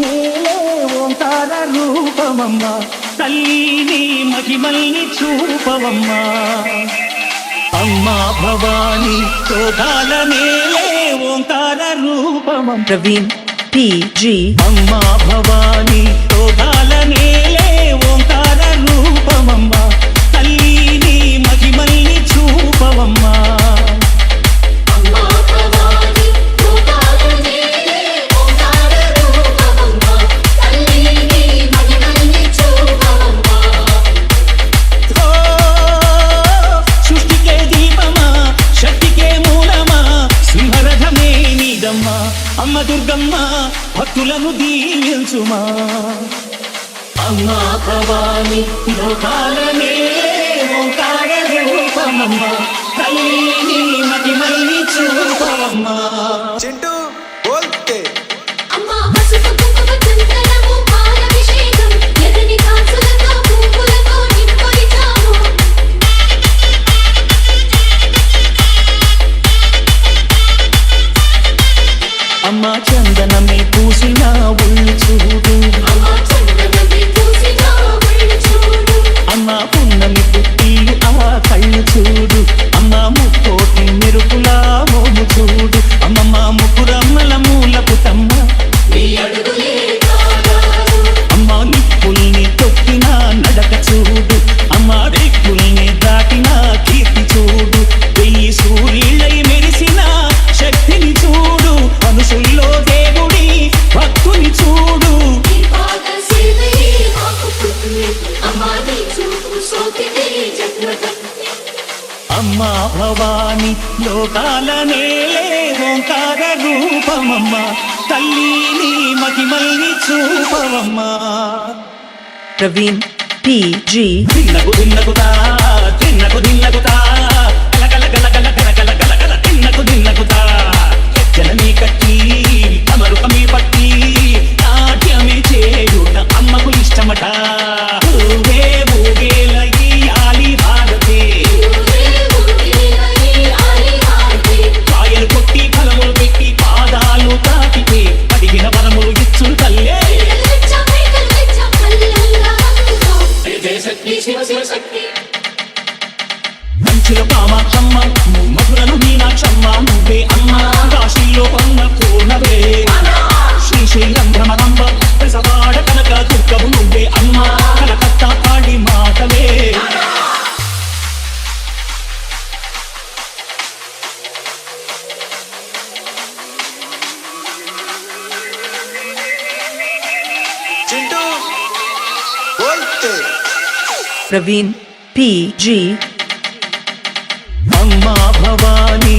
నేలే ఓంకార రూపమమ్మ తల్లి మహిమల్ని చూపవమ్మా అమ్మా భవాని శోధాల నేలే ఓంకార రూపమమ్మ ప్రవీణ్ PG అమ్మా భవాని శోధాల నేలే ఓంకార రూపమమ్మ తల్లి మహిమల్ని చూపవమ్మా అమ్మ దుర్గమ్మ భక్తులను దీవించుమా అమ్మా భవాని లోకాలనే ఓంకార రూపమమ్మ తల్లి మహిమల్ని చూపవమ్మా చింటూ బోల్తే అమ్మా పసుపు కుంకుమ చందనము పాలభిషేకం ఎదని కాసులతో పువ్వులతో నింపొలిచాము అమ్మ చందనమే పూసిన ఒళ్ళు చూడు అమ్మ పున్నమి పుట్టిలు ఆ కళ్ళు చూడు అమ్మ ముక్కోటి మెరుపులా మోము చూడు అమ్మమ్మ ముకురమ్మల మూలపు తమ్మ అమ్మ నిప్పుల్ని తొక్కిన నడక చూడు అమ్మ దిక్కుల్ని దాటిన కీర్తి చూడు వెయ్యి సూర్యులై మెరిసిన శక్తిని చూడు మనుషుల్లో దేవుడి భక్తుని చూడు అమ్మా భవాని లోకాల నేలే ఓంకార రూపమమ్మ తల్లిని మహిమల్ని చూపవమ్మా ప్రవీణ్ PG దిన్నగుతా దిన్నగుతా గల గల గల గల గల గల గల దిన్నగుతా జననీ కట్టి తమరు కమి పట్టి నాట్యమే చేయుట అమ్మకు ఇష్టమట కాయలు కొట్టి ఫలములు పెట్టి పాదాలు తాకితే అడిగిన వరములు ఇచ్చును తల్లే మంచులో కామాక్షమ్మ మధురను మీనాక్షమ్మ నువ్వే అమ్మ కాశీలో కొన్న పూర్ణవే శ్రీశైలం భ్రమరంబ ప్రసవాడ కనక దుర్గము నువ్వే అమ్మ కలకత్తా కాళీ మాతవే చింటూ బోల్తే ప్రవీణ్ PG అమ్మా భవాని